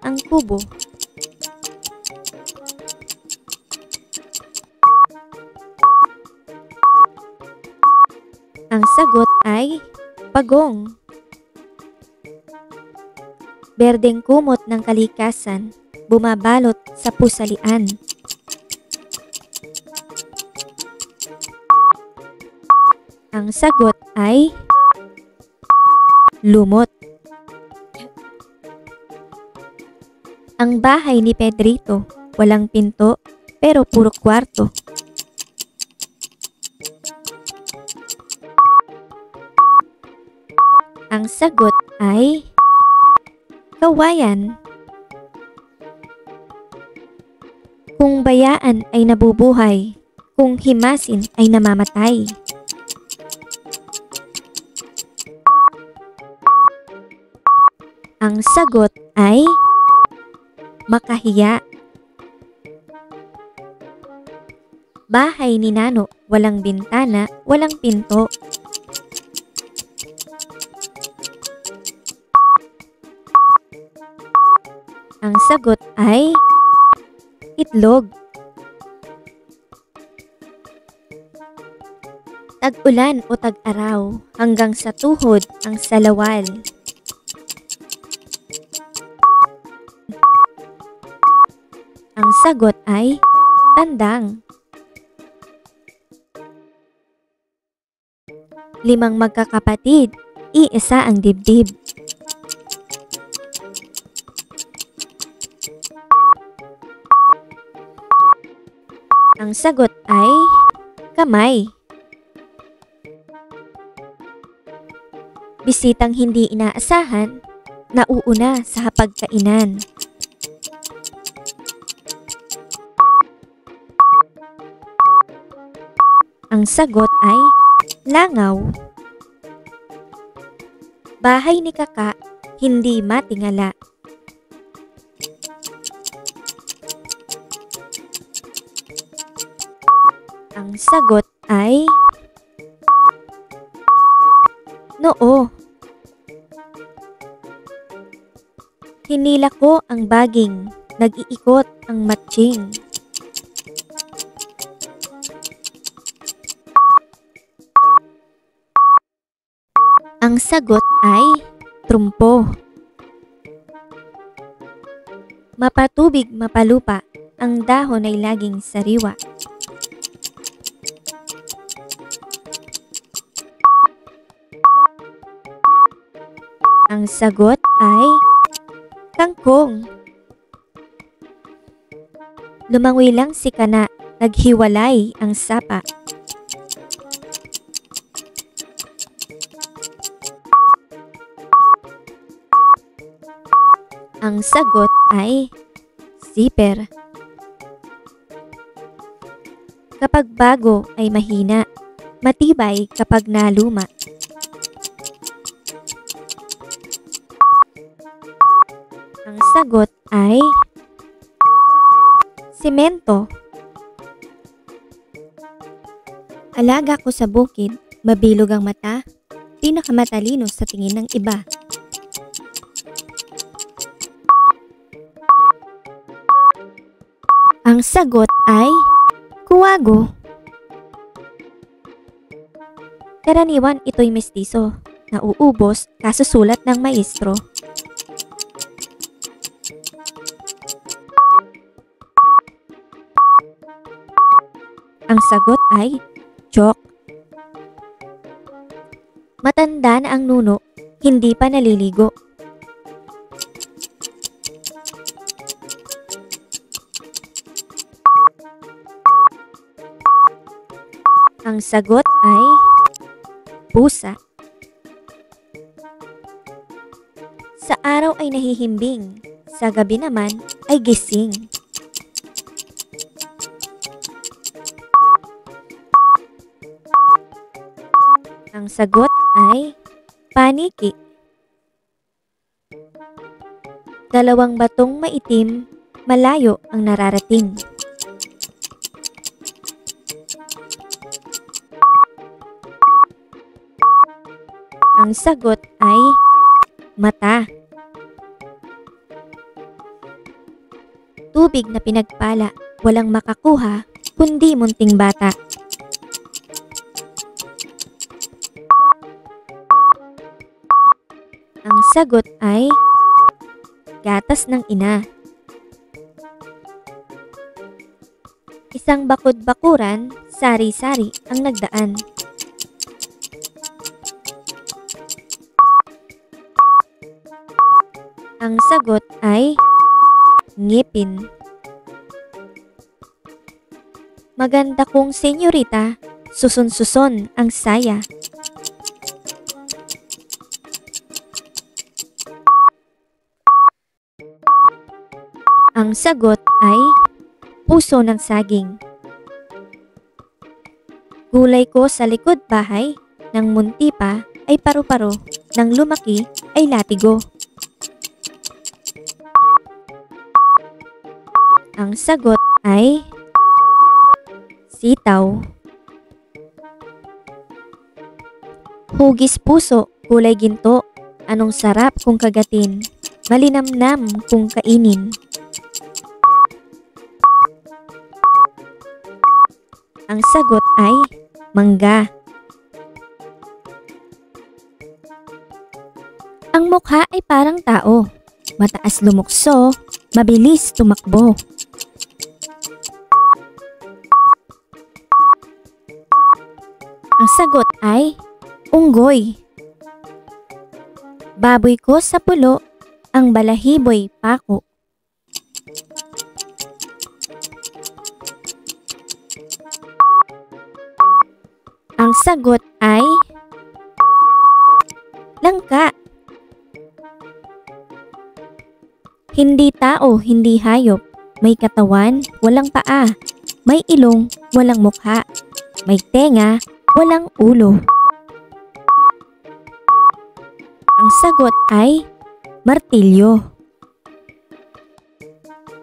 ang kubo? Ang sagot ay pagong. Berdeng kumot ng kalikasan, bumabalot sa pusalian. Ang sagot ay lumot. Ang bahay ni Pedrito, walang pinto pero puro kwarto. Ang sagot ay kawayan. Kung bayaan ay nabubuhay, kung himasin ay namamatay. Ang sagot ay makahiya. Bahay ni Nano, walang bintana, walang pinto. Ang sagot ay itlog. Tag-ulan o tag-araw, hanggang sa tuhod ang salawal. Ang sagot ay tandang. 5 magkakapatid, iisa ang dibdib. Ang sagot ay kamay. Bisitang hindi inaasahan, nauuna sa hapagkainan. Ang sagot ay langaw. Bahay ni Kaka, hindi matingala. Ang sagot ay noo. Hinila ko ang baging, nag-iikot ang matching. Ang sagot ay trumpo. Mapatubig, mapalupa, ang dahon ay laging sariwa. Ang sagot ay kangkong. Lumangoy lang si Kana, naghiwalay ang sapa. Ang sagot ay zipper. Kapag bago ay mahina, matibay kapag naluma. Ang sagot ay semento. Alaga ko sa bukid, mabilog ang mata, pinakamatalino sa tingin ng iba. Ang sagot ay kuwago. Karaniwan ito'y mestizo, nauubos kasusulat ng maestro. Ang sagot ay joke. Matanda na ang nuno, hindi pa naliligo. Ang sagot ay pusa. Sa araw ay nahihimbing, sa gabi naman ay gising. Ang sagot ay paniki. 2 batong maitim, malayo ang nararating. Ang sagot ay mata. tubig na pinagpala, walang makakuha, kundi munting bata. Ang sagot ay gatas ng ina. Isang bakod-bakuran, sari-sari ang nagdaan. Ang sagot ay ngipin. Maganda kong senyorita, suson-suson ang saya. Ang sagot ay puso ng saging. Gulay ko sa likod bahay, nang munti pa ay paru-paro, nang lumaki ay latigo. Ang sagot ay sitaw. Hugis puso, kulay ginto, anong sarap kung kagatin, malinamnam kung kainin. Ang sagot ay mangga. Ang mukha ay parang tao, mataas lumukso, mabilis tumakbo. Ang sagot ay unggoy. Baboy ko sa pulo, ang balahiboy pako. Ang sagot ay langka. Hindi tao, hindi hayop. May katawan, walang paa. May ilong, walang mukha. May tenga, walang ulo. Ang sagot ay martilyo.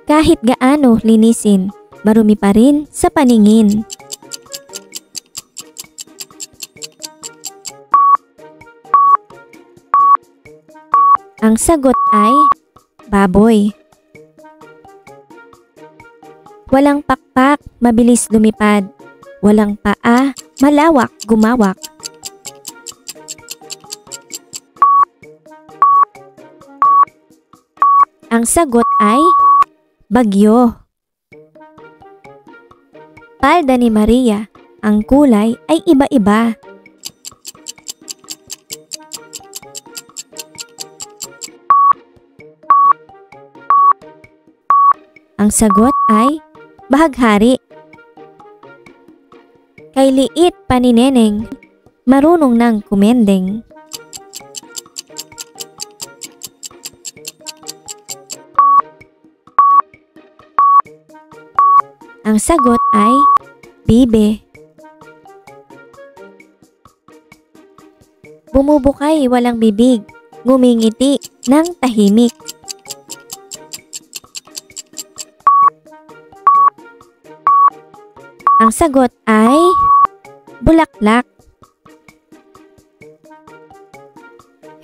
Kahit gaano linisin, marumi pa rin sa paningin. Ang sagot ay baboy. Walang pakpak, mabilis lumipad. Walang paa, malawak, gumawak. Ang sagot ay bagyo. Palda ni Maria, ang kulay ay iba-iba. Ang sagot ay bahaghari. Kay liit pa ni Neneng, marunong ng kumendeng. Ang sagot ay bibe. Bumubukay walang bibig, ngumingiti ng tahimik. Ang sagot ay bulaklak.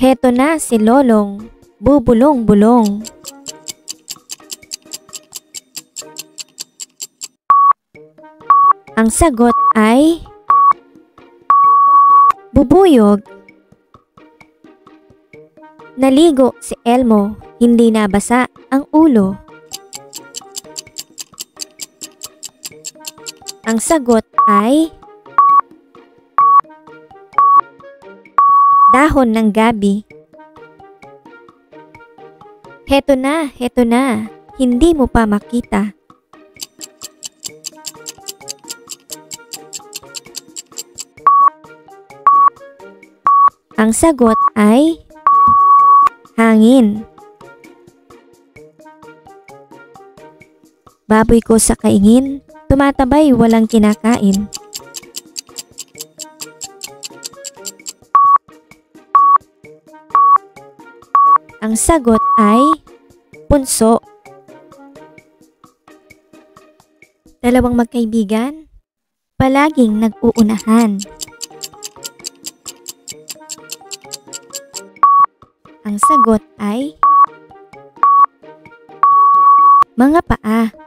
Heto na si Lolong, bubulong-bulong. Ang sagot ay bubuyog. Naligo si Elmo, hindi nabasa ang ulo. Ang sagot ay dahon ng gabi. Heto na, hindi mo pa makita. Ang sagot ay hangin. Baboy ko sa kaingin, tumatabay walang kinakain. Ang sagot ay punso. Dalawang magkaibigan, palaging nag-uunahan. Ang sagot ay Mga paa.